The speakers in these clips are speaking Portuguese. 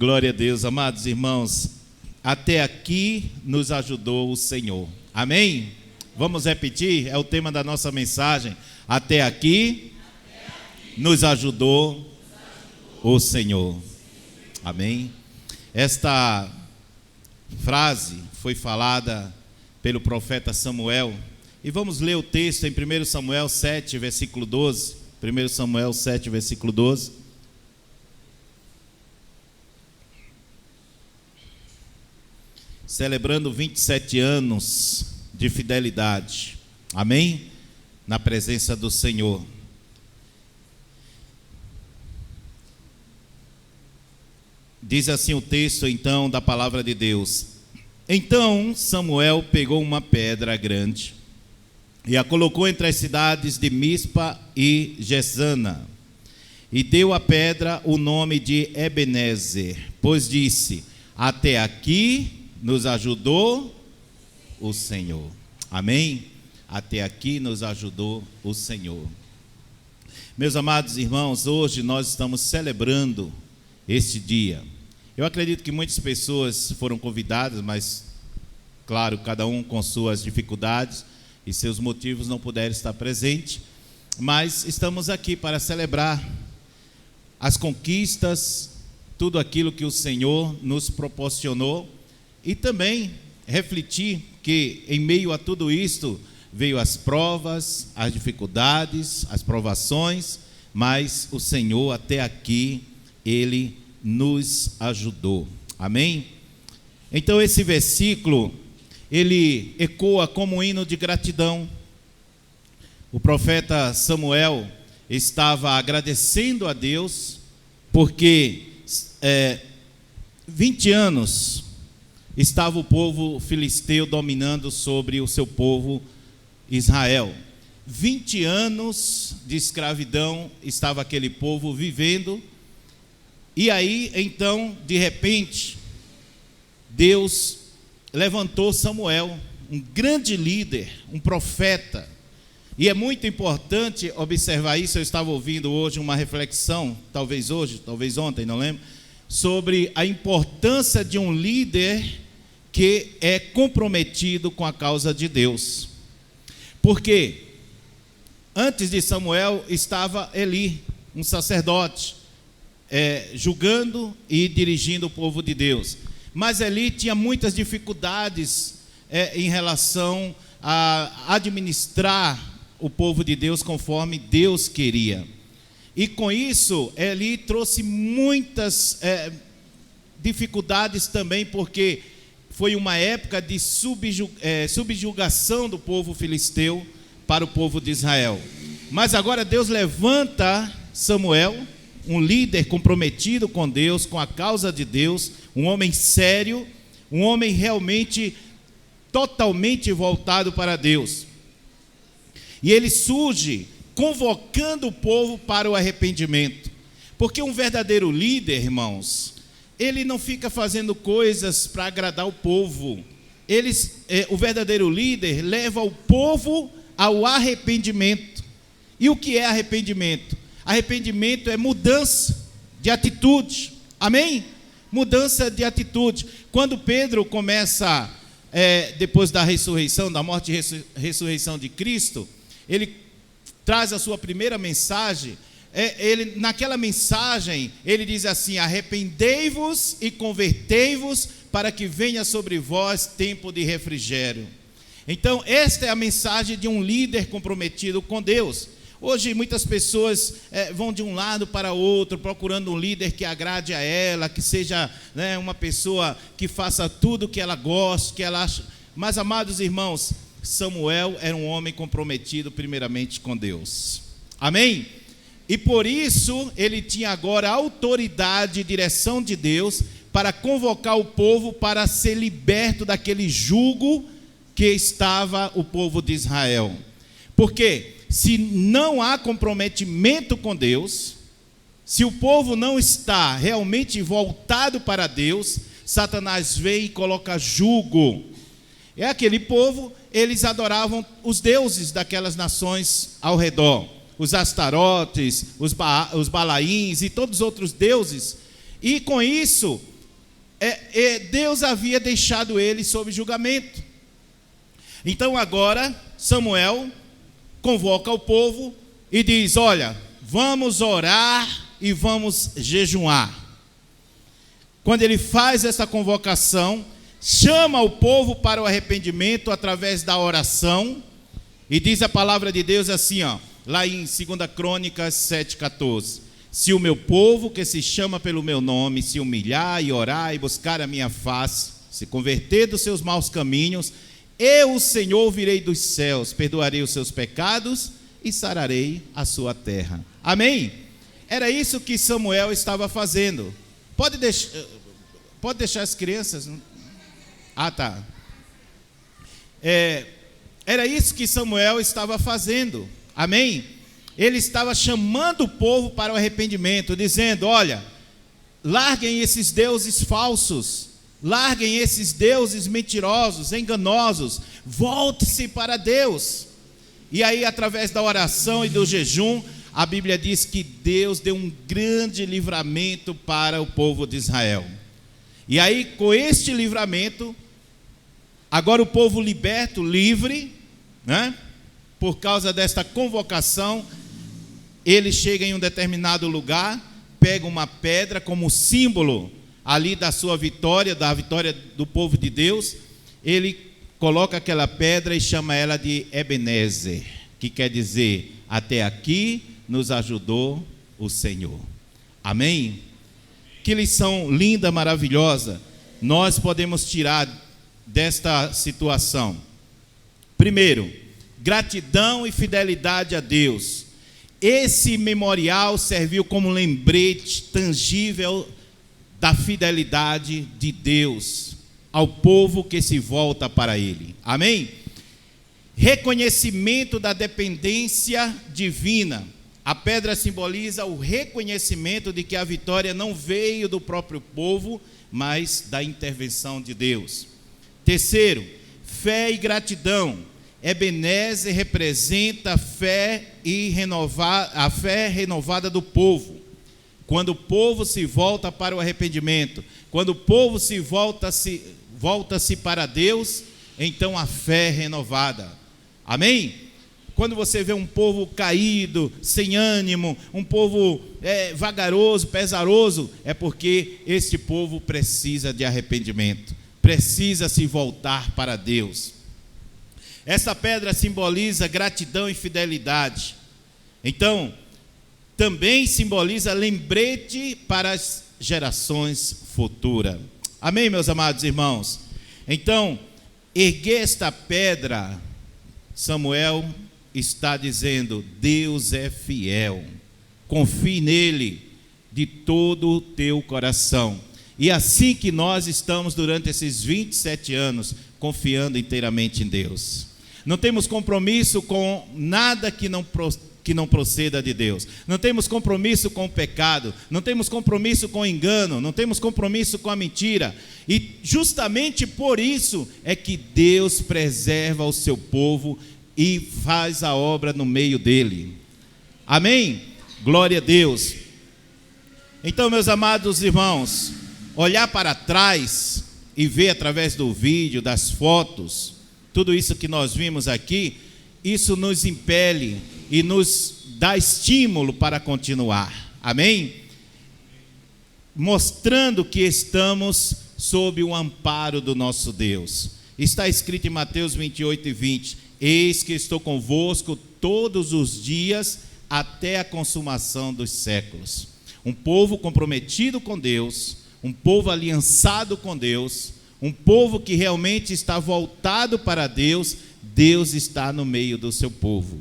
Glória a Deus, amados irmãos. Até aqui nos ajudou o Senhor. Amém? Vamos repetir? É o tema da nossa mensagem. Até aqui nos ajudou o Senhor. Amém? Esta frase foi falada pelo profeta Samuel. E vamos ler o texto em 1 Samuel 7, versículo 12. 1 Samuel 7, versículo 12. Celebrando 27 anos de fidelidade. Amém? Na presença do Senhor. Diz assim o texto, então, da palavra de Deus. Então Samuel pegou uma pedra grande e a colocou entre as cidades de Mispa e Gesana, e deu à pedra o nome de Ebenezer, pois disse: até aqui nos ajudou o Senhor. Amém? Até aqui nos ajudou o Senhor. Meus amados irmãos, hoje nós estamos celebrando este dia. Eu acredito que muitas pessoas foram convidadas, mas, claro, cada um com suas dificuldades e seus motivos não puderam estar presente. Mas estamos aqui para celebrar as conquistas, tudo aquilo que o Senhor nos proporcionou, e também refletir que em meio a tudo isto veio as provas, as dificuldades, as provações, mas o Senhor até aqui, Ele nos ajudou. Amém? Então esse versículo, ele ecoa como um hino de gratidão. O profeta Samuel estava agradecendo a Deus, porque 20 anos estava o povo filisteu dominando sobre o seu povo Israel. 20 anos de escravidão estava aquele povo vivendo. E aí, então, de repente, Deus levantou Samuel, um grande líder, um profeta. E é muito importante observar isso. Eu estava ouvindo hoje uma reflexão, talvez hoje, talvez ontem, não lembro, sobre a importância de um líder que é comprometido com a causa de Deus. Porque antes de Samuel estava Eli, um sacerdote, julgando e dirigindo o povo de Deus. Mas Eli tinha muitas dificuldades em relação a administrar o povo de Deus conforme Deus queria. E com isso, Eli trouxe muitas dificuldades também, porque foi uma época de subjugação do povo filisteu para o povo de Israel. Mas agora Deus levanta Samuel, um líder comprometido com Deus, com a causa de Deus, um homem sério, um homem realmente totalmente voltado para Deus. E ele surge convocando o povo para o arrependimento. Porque um verdadeiro líder, irmãos, ele não fica fazendo coisas para agradar o povo. O verdadeiro líder leva o povo ao arrependimento. E o que é arrependimento? Arrependimento é mudança de atitude. Amém? Mudança de atitude. Quando Pedro começa, depois da ressurreição, da morte e ressurreição de Cristo, ele traz a sua primeira mensagem. Naquela mensagem, ele diz assim: arrependei-vos e convertei-vos, para que venha sobre vós tempo de refrigério. Então, esta é a mensagem de um líder comprometido com Deus. Hoje muitas pessoas vão de um lado para outro, procurando um líder que agrade a ela, que seja, uma pessoa que faça tudo que ela gosta, que ela acha. Mas, amados irmãos, Samuel era um homem comprometido primeiramente com Deus. Amém? E por isso ele tinha agora autoridade e direção de Deus para convocar o povo para ser liberto daquele jugo que estava o povo de Israel. Porque se não há comprometimento com Deus, se o povo não está realmente voltado para Deus, Satanás vem e coloca jugo. É aquele povo, eles adoravam os deuses daquelas nações ao redor. Os Astarotes, os Balaíns e todos os outros deuses. E com isso, Deus havia deixado ele sob julgamento. Então agora Samuel convoca o povo e diz: olha, vamos orar e vamos jejuar. Quando ele faz essa convocação, chama o povo para o arrependimento através da oração, e diz a palavra de Deus assim, lá em 2 Crônicas 7,14: se o meu povo, que se chama pelo meu nome, se humilhar e orar e buscar a minha face, se converter dos seus maus caminhos, eu, o Senhor, virei dos céus, perdoarei os seus pecados e sararei a sua terra. Amém? Era isso que Samuel estava fazendo. Pode deixar as crianças? Tá. Era isso que Samuel estava fazendo. Amém? Ele estava chamando o povo para o arrependimento, dizendo: olha, larguem esses deuses falsos, larguem esses deuses mentirosos, enganosos, volte-se para Deus. E aí, através da oração e do jejum, a Bíblia diz que Deus deu um grande livramento para o povo de Israel. E aí, com este livramento, agora o povo liberto, livre, né? Por causa desta convocação, ele chega em um determinado lugar, pega uma pedra como símbolo ali da sua vitória, da vitória do povo de Deus. Ele coloca aquela pedra e chama ela de Ebenezer, que quer dizer: até aqui nos ajudou o Senhor. Amém? Que lição linda, maravilhosa nós podemos tirar desta situação. Primeiro, gratidão e fidelidade a Deus. Esse memorial serviu como lembrete tangível da fidelidade de Deus ao povo que se volta para Ele. Amém? Reconhecimento da dependência divina. A pedra simboliza o reconhecimento de que a vitória não veio do próprio povo, mas da intervenção de Deus. Terceiro, fé e gratidão. Ebenezer representa a fé renovada do povo. Quando o povo se volta para o arrependimento, quando o povo volta-se para Deus, então a fé é renovada. Amém? Quando você vê um povo caído, sem ânimo, um povo vagaroso, pesaroso, é porque este povo precisa de arrependimento, precisa se voltar para Deus. Essa pedra simboliza gratidão e fidelidade. Então, também simboliza lembrete para as gerações futuras. Amém, meus amados irmãos? Então, erguer esta pedra, Samuel está dizendo: Deus é fiel, confie nele de todo o teu coração. E assim que nós estamos durante esses 27 anos, confiando inteiramente em Deus. Não temos compromisso com nada que não proceda de Deus. Não temos compromisso com o pecado. Não temos compromisso com o engano. Não temos compromisso com a mentira. E justamente por isso é que Deus preserva o seu povo e faz a obra no meio dele. Amém? Glória a Deus. Então, meus amados irmãos, olhar para trás e ver através do vídeo, das fotos, tudo isso que nós vimos aqui, isso nos impele e nos dá estímulo para continuar. Amém? Mostrando que estamos sob o amparo do nosso Deus. Está escrito em Mateus 28:20: eis que estou convosco todos os dias até a consumação dos séculos. Um povo comprometido com Deus, um povo aliançado com Deus, um povo que realmente está voltado para Deus. Deus está no meio do seu povo.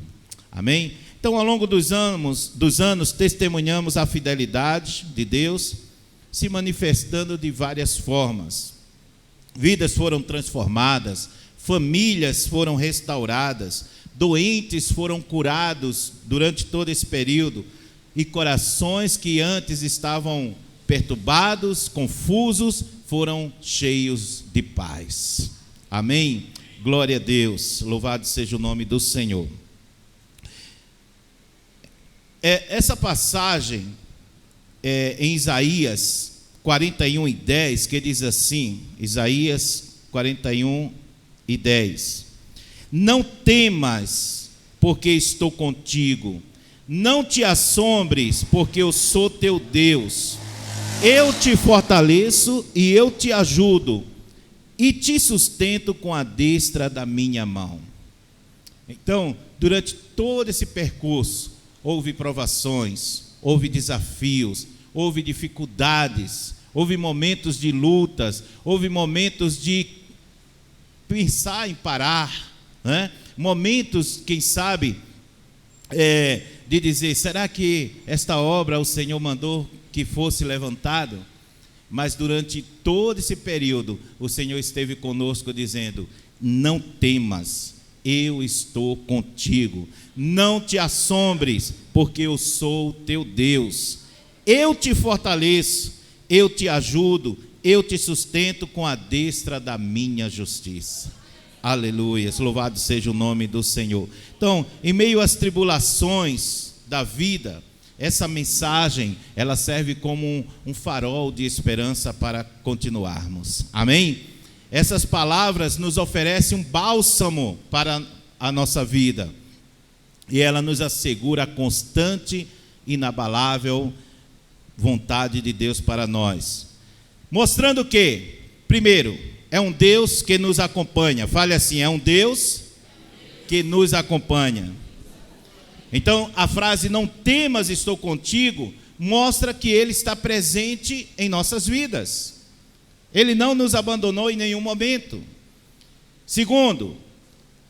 Amém? Então, ao longo dos anos, testemunhamos a fidelidade de Deus, se manifestando de várias formas. Vidas foram transformadas, famílias foram restauradas, doentes foram curados durante todo esse período, e corações que antes estavam perturbados, confusos, foram cheios de paz. Amém? Glória a Deus, louvado seja o nome do Senhor. Essa passagem em Isaías, 41:10, que diz assim, Isaías 41:10: Não temas, porque estou contigo. Não te assombres, porque eu sou teu Deus. Eu te fortaleço e eu te ajudo, e te sustento com a destra da minha mão. Então, durante todo esse percurso, houve provações, houve desafios, houve dificuldades, houve momentos de lutas, houve momentos de pensar em parar, né? Momentos, quem sabe, de dizer, será que esta obra o Senhor mandou que fosse levantado? Mas durante todo esse período, o Senhor esteve conosco dizendo, não temas, eu estou contigo. Não te assombres, porque eu sou o teu Deus. Eu te fortaleço, eu te ajudo, eu te sustento com a destra da minha justiça. Aleluia, louvado seja o nome do Senhor. Então, em meio às tribulações da vida, essa mensagem, ela serve como um farol de esperança para continuarmos. Amém? Essas palavras nos oferecem um bálsamo para a nossa vida. E ela nos assegura a constante, inabalável vontade de Deus para nós. Mostrando que, primeiro, é um Deus que nos acompanha. Fale assim, é um Deus que nos acompanha. Então, a frase, não temas, estou contigo, mostra que Ele está presente em nossas vidas. Ele não nos abandonou em nenhum momento. Segundo,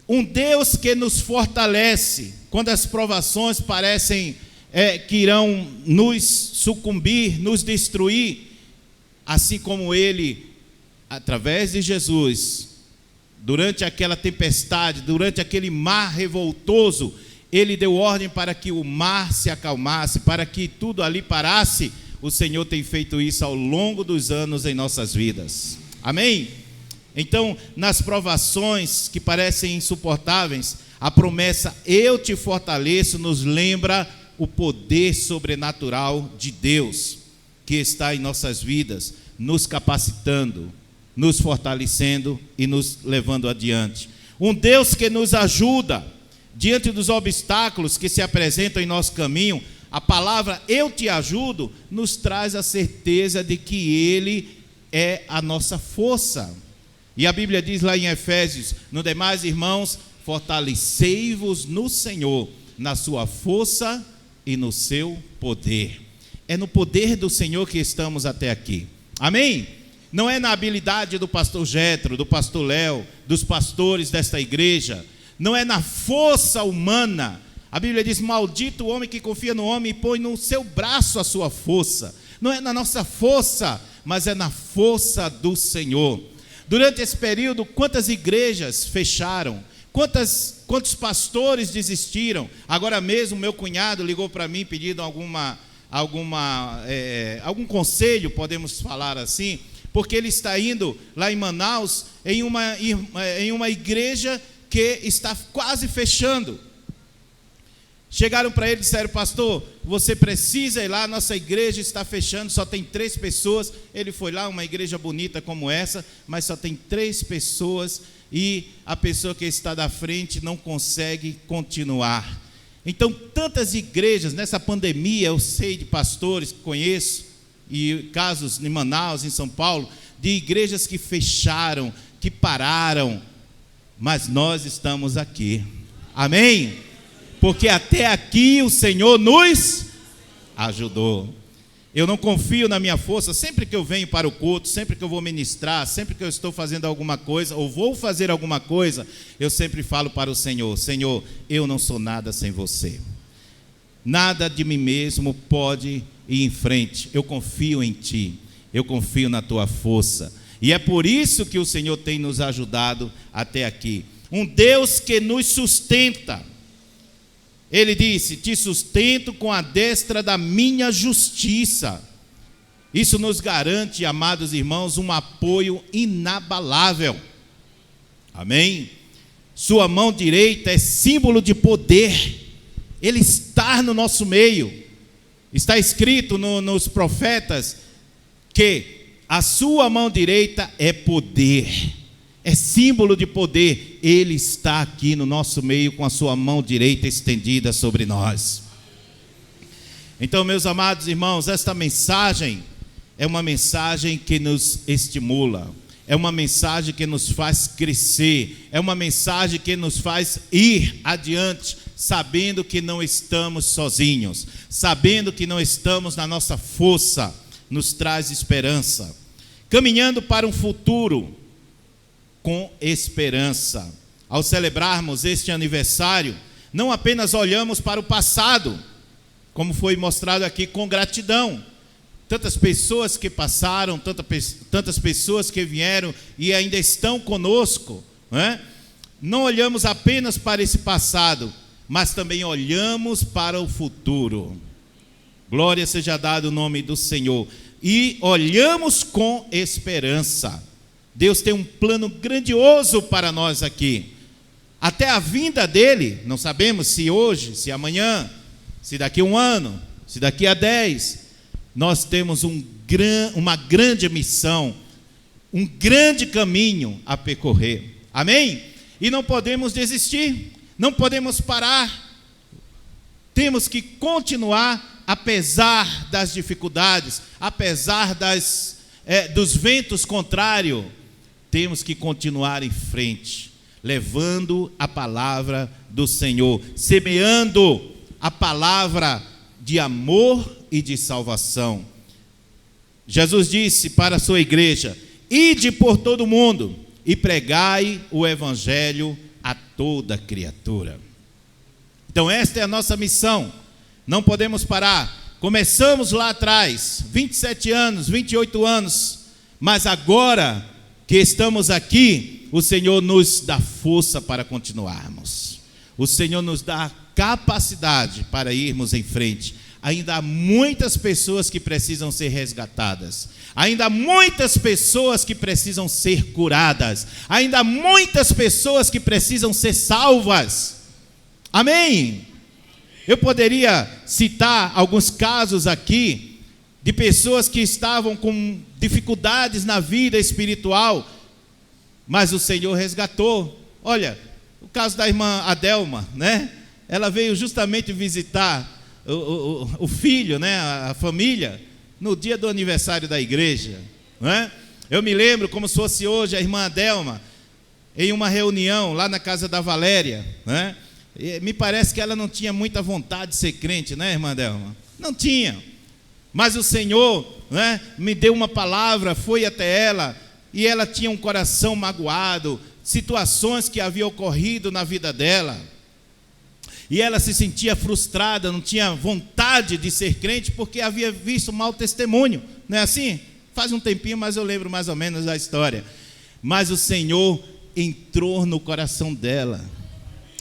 um Deus que nos fortalece quando as provações parecem que irão nos sucumbir, nos destruir, assim como Ele, através de Jesus, durante aquela tempestade, durante aquele mar revoltoso, Ele deu ordem para que o mar se acalmasse, para que tudo ali parasse. O Senhor tem feito isso ao longo dos anos em nossas vidas. Amém? Então, nas provações que parecem insuportáveis, a promessa, eu te fortaleço, nos lembra o poder sobrenatural de Deus, que está em nossas vidas, nos capacitando, nos fortalecendo e nos levando adiante. Um Deus que nos ajuda diante dos obstáculos que se apresentam em nosso caminho. A palavra eu te ajudo nos traz a certeza de que Ele é a nossa força. E a Bíblia diz lá em Efésios, no demais, irmãos, fortalecei-vos no Senhor, na sua força e no seu poder. É no poder do Senhor que estamos até aqui. Amém? Não é na habilidade do pastor Jetro, do pastor Léo, dos pastores desta igreja. Não é na força humana. A Bíblia diz, maldito o homem que confia no homem e põe no seu braço a sua força. Não é na nossa força, mas é na força do Senhor. Durante esse período, quantas igrejas fecharam? Quantos pastores desistiram? Agora mesmo, meu cunhado ligou para mim pedindo algum conselho, podemos falar assim, porque ele está indo lá em Manaus, em uma igreja que está quase fechando. Chegaram para ele e disseram, pastor, você precisa ir lá, nossa igreja está fechando, só tem 3 pessoas. Ele foi lá, uma igreja bonita como essa, mas só tem 3 pessoas, e a pessoa que está da frente não consegue continuar. Então, tantas igrejas, nessa pandemia, eu sei de pastores que conheço, e casos em Manaus, em São Paulo, de igrejas que fecharam, que pararam, mas nós estamos aqui. Amém? Porque até aqui o Senhor nos ajudou. Eu não confio na minha força. Sempre que eu venho para o culto, sempre que eu vou ministrar, sempre que eu estou fazendo alguma coisa, ou vou fazer alguma coisa, eu sempre falo para o Senhor, Senhor, eu não sou nada sem você. Nada de mim mesmo pode ir em frente. Eu confio em Ti, eu confio na Tua força. E é por isso que o Senhor tem nos ajudado até aqui. Um Deus que nos sustenta. Ele disse, te sustento com a destra da minha justiça. Isso nos garante, amados irmãos, um apoio inabalável. Amém? Sua mão direita é símbolo de poder. Ele está no nosso meio. Está escrito nos profetas que a sua mão direita é poder, é símbolo de poder. Ele está aqui no nosso meio com a sua mão direita estendida sobre nós. Então, meus amados irmãos, esta mensagem é uma mensagem que nos estimula, é uma mensagem que nos faz crescer, é uma mensagem que nos faz ir adiante, sabendo que não estamos sozinhos, sabendo que não estamos na nossa força, nos traz esperança, caminhando para um futuro com esperança. Ao celebrarmos este aniversário, não apenas olhamos para o passado, como foi mostrado aqui, com gratidão. Tantas pessoas que passaram, tantas pessoas que vieram e ainda estão conosco, né? Não olhamos apenas para esse passado, mas também olhamos para o futuro. Glória seja dada o nome do Senhor. E olhamos com esperança. Deus tem um plano grandioso para nós aqui. Até a vinda dele, não sabemos se hoje, se amanhã, se daqui a um ano, se daqui a 10, nós temos uma grande missão, um grande caminho a percorrer. Amém? E não podemos desistir, não podemos parar. Temos que continuar, apesar das dificuldades, apesar dos ventos contrários. Temos que continuar em frente, levando a palavra do Senhor, semeando a palavra de amor e de salvação. Jesus disse para a sua igreja: ide por todo o mundo e pregai o evangelho a toda criatura. Então esta é a nossa missão, não podemos parar. Começamos lá atrás, 27 anos, 28 anos, mas agora que estamos aqui, o Senhor nos dá força para continuarmos. O Senhor nos dá capacidade para irmos em frente. Ainda há muitas pessoas que precisam ser resgatadas. Ainda há muitas pessoas que precisam ser curadas. Ainda há muitas pessoas que precisam ser salvas. Amém? Eu poderia citar alguns casos aqui de pessoas que estavam com dificuldades na vida espiritual, mas o Senhor resgatou. Olha, o caso da irmã Adelma, né? Ela veio justamente visitar o filho, né? A família, no dia do aniversário da igreja, né? Eu me lembro como se fosse hoje a irmã Adelma, em uma reunião lá na casa da Valéria, né? E me parece que ela não tinha muita vontade de ser crente, né, irmã Adelma? Não tinha. Mas o Senhor, né, me deu uma palavra, foi até ela, e ela tinha um coração magoado, situações que haviam ocorrido na vida dela, e ela se sentia frustrada, não tinha vontade de ser crente, porque havia visto um mau testemunho, não é assim? Faz um tempinho, mas eu lembro mais ou menos da história. Mas o Senhor entrou no coração dela,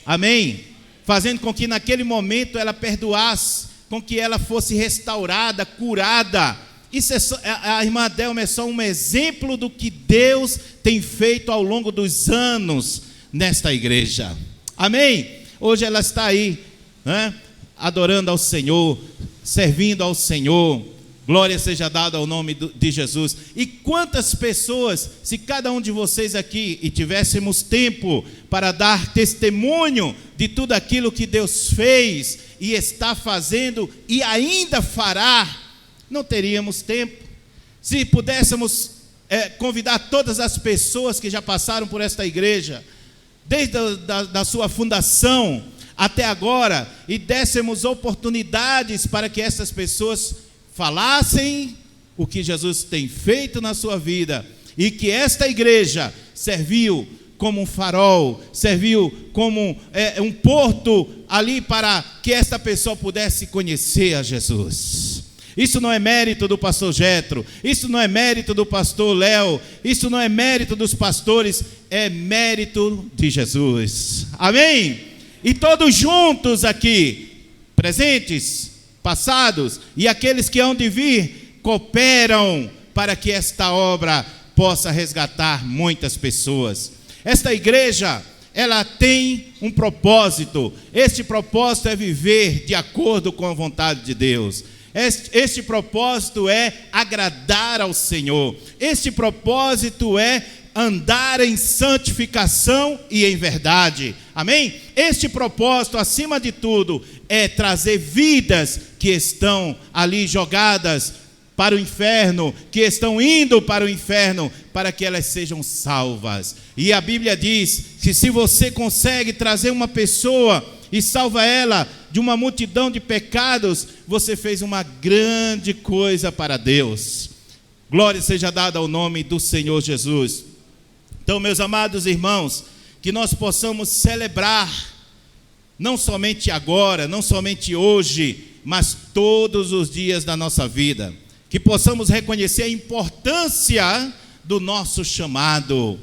amém? Fazendo com que naquele momento ela perdoasse, com que ela fosse restaurada, curada. Isso a irmã Adelma é só um exemplo do que Deus tem feito ao longo dos anos nesta igreja. Amém? Hoje ela está aí, né, adorando ao Senhor, servindo ao Senhor. Glória seja dada ao nome de Jesus. E quantas pessoas, se cada um de vocês aqui e tivéssemos tempo para dar testemunho de tudo aquilo que Deus fez e está fazendo e ainda fará, não teríamos tempo. Se pudéssemos convidar todas as pessoas que já passaram por esta igreja, desde da sua fundação até agora, e dessemos oportunidades para que essas pessoas falassem o que Jesus tem feito na sua vida, e que esta igreja serviu como um farol, serviu como um porto ali para que esta pessoa pudesse conhecer a Jesus. Isso não é mérito do pastor Jetro, isso não é mérito do pastor Léo, isso não é mérito dos pastores, é mérito de Jesus. Amém? E todos juntos aqui, presentes, passados e aqueles que hão de vir, cooperam para que esta obra possa resgatar muitas pessoas. Esta igreja, ela tem um propósito. Este propósito é viver de acordo com a vontade de Deus. Este propósito é agradar ao Senhor. Este propósito é andar em santificação e em verdade. Amém? Este propósito, acima de tudo, é trazer vidas que estão ali jogadas para o inferno, que estão indo para o inferno, para que elas sejam salvas. E a Bíblia diz que se você consegue trazer uma pessoa e salva ela de uma multidão de pecados, você fez uma grande coisa para Deus. Glória seja dada ao nome do Senhor Jesus. Então, meus amados irmãos, que nós possamos celebrar, não somente agora, não somente hoje, mas todos os dias da nossa vida. Que possamos reconhecer a importância do nosso chamado.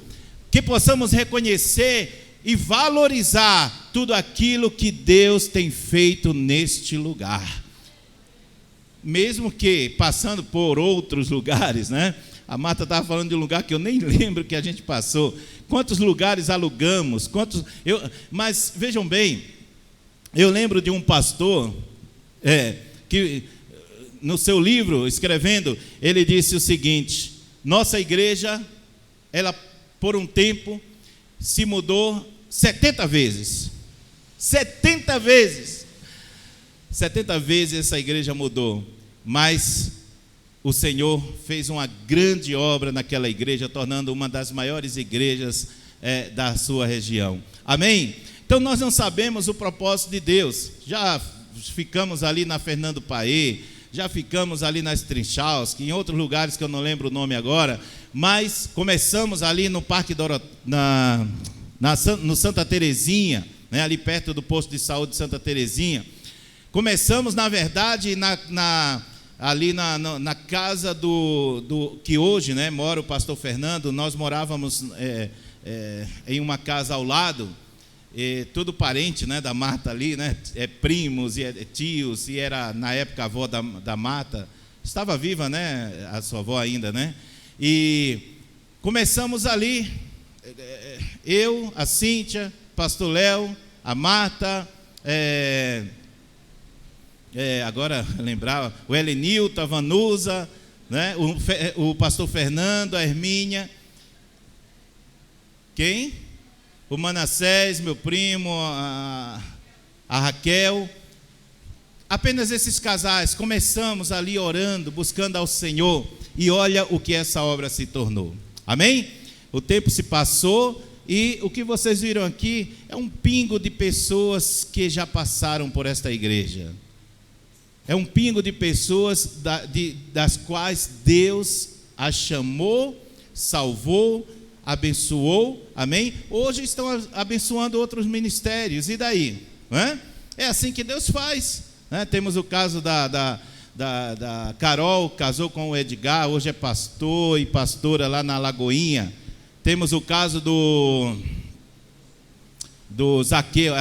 Que possamos reconhecer e valorizar tudo aquilo que Deus tem feito neste lugar. Mesmo que passando por outros lugares, né? A Marta estava falando de um lugar que eu nem lembro que a gente passou. Quantos lugares alugamos? Mas vejam bem, eu lembro de um pastor que no seu livro, escrevendo, ele disse o seguinte: nossa igreja, ela por um tempo se mudou 70 vezes. 70 vezes. 70 vezes essa igreja mudou. Mas o Senhor fez uma grande obra naquela igreja, tornando uma das maiores igrejas da sua região. Amém? Então nós não sabemos o propósito de Deus. Já ficamos ali na Fernando Paê, já ficamos ali nas Trinchaus, em outros lugares que eu não lembro o nome agora, mas começamos ali no Parque no Santa Terezinha, né, ali perto do posto de saúde de Santa Terezinha. Começamos, na verdade, ali na casa do que hoje, né, mora o pastor Fernando. Nós morávamos em uma casa ao lado, tudo parente, né, da Marta ali, né, primos e tios, e era na época a avó da Marta, estava viva, né, a sua avó ainda, né, e começamos ali, eu, a Cíntia, pastor Léo, a Marta, agora lembrar, o Helenilton, a Vanusa, né, o pastor Fernando, a Hermínia, quem? O Manassés, meu primo, a Raquel. Apenas esses casais, começamos ali orando, buscando ao Senhor, e olha o que essa obra se tornou. Amém? O tempo se passou, e o que vocês viram aqui é um pingo de pessoas que já passaram por esta igreja. É um pingo de pessoas das quais Deus as chamou, salvou, abençoou, amém? Hoje estão abençoando outros ministérios, e daí? É assim que Deus faz, né? Temos o caso da Carol, casou com o Edgar, hoje é pastor e pastora lá na Lagoinha. Temos o caso do Zaqueu,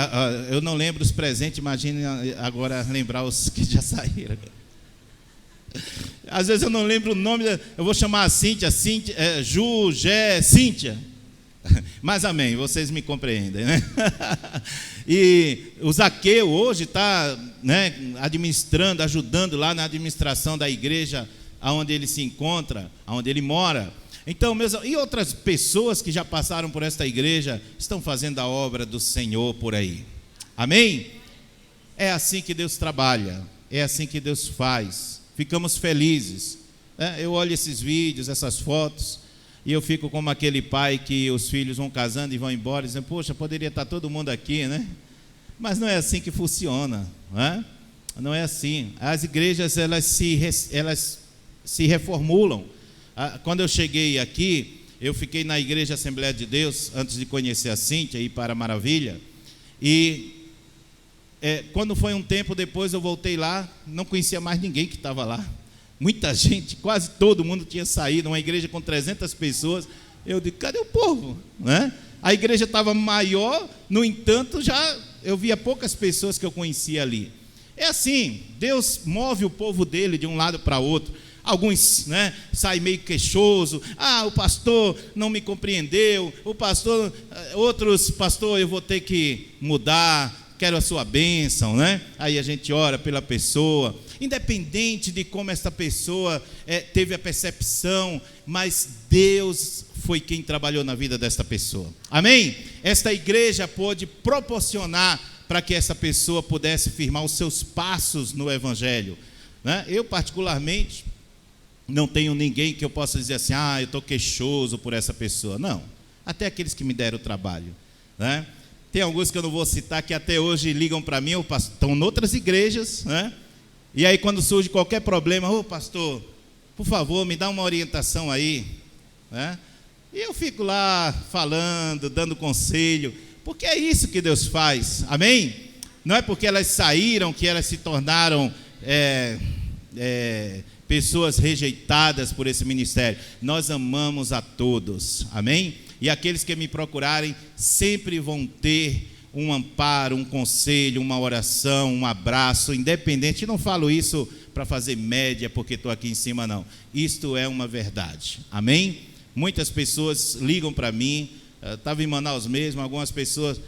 eu não lembro os presentes, imagine agora lembrar os que já saíram. Às vezes eu não lembro o nome, eu vou chamar a Cíntia, Ju, Gé, Cíntia. Mas amém, vocês me compreendem, né? E o Zaqueu hoje está, né, administrando, ajudando lá na administração da igreja onde ele se encontra, onde ele mora. Então, e outras pessoas que já passaram por esta igreja estão fazendo a obra do Senhor por aí. Amém? É assim que Deus trabalha, é assim que Deus faz. Ficamos felizes. Eu olho esses vídeos, essas fotos, e eu fico como aquele pai que os filhos vão casando e vão embora, dizendo: poxa, poderia estar todo mundo aqui, né? Mas não é assim que funciona, né? Não é assim. As igrejas, elas se reformulam. Quando eu cheguei aqui, eu fiquei na Igreja Assembleia de Deus, antes de conhecer a Cíntia e ir para a Maravilha, e quando foi um tempo depois eu voltei lá, não conhecia mais ninguém que estava lá, muita gente, quase todo mundo tinha saído, uma igreja com 300 pessoas, eu disse: cadê o povo? Né? A igreja estava maior, no entanto, eu via poucas pessoas que eu conhecia ali. É assim, Deus move o povo dele de um lado para outro. Alguns, né, saem meio queixoso: o pastor não me compreendeu, outros: pastor, eu vou ter que mudar, quero a sua bênção, né? Aí a gente ora pela pessoa. independente de como esta pessoa teve a percepção, mas Deus foi quem trabalhou na vida desta pessoa. Amém? Esta igreja pôde proporcionar para que essa pessoa pudesse firmar os seus passos no Evangelho, né? Eu particularmente não tenho ninguém que eu possa dizer assim, eu estou queixoso por essa pessoa. Não, até aqueles que me deram o trabalho, né? Tem alguns que eu não vou citar, que até hoje ligam para mim, estão em outras igrejas, né? E aí quando surge qualquer problema, pastor, por favor, me dá uma orientação aí, né? E eu fico lá falando, dando conselho, porque é isso que Deus faz, amém? Não é porque elas saíram que elas se tornaram pessoas rejeitadas por esse ministério. Nós amamos a todos, amém? E aqueles que me procurarem sempre vão ter um amparo, um conselho, uma oração, um abraço, independente. Não falo isso para fazer média porque estou aqui em cima, não. Isto é uma verdade, amém? Muitas pessoas ligam para mim, estava em Manaus mesmo, algumas pessoas,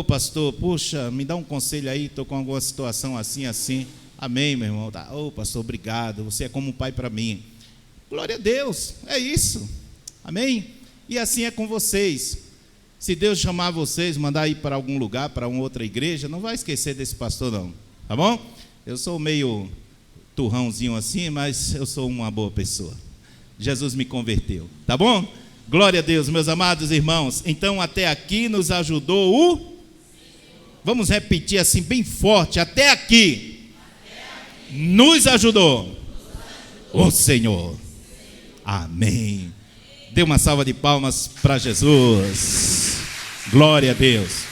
pastor, puxa, me dá um conselho aí, estou com alguma situação assim, assim. Amém, meu irmão. Pastor, obrigado, você é como um pai para mim. Glória a Deus, é isso, amém? E assim é com vocês. Se Deus chamar vocês, mandar ir para algum lugar, para uma outra igreja, não vai esquecer desse pastor não, tá bom? Eu sou meio turrãozinho assim, mas eu sou uma boa pessoa. Jesus me converteu, tá bom? Glória a Deus, meus amados irmãos. Então até aqui nos ajudou Vamos repetir assim bem forte, até aqui nos ajudou o Senhor. Amém. Dê uma salva de palmas para Jesus. Glória a Deus.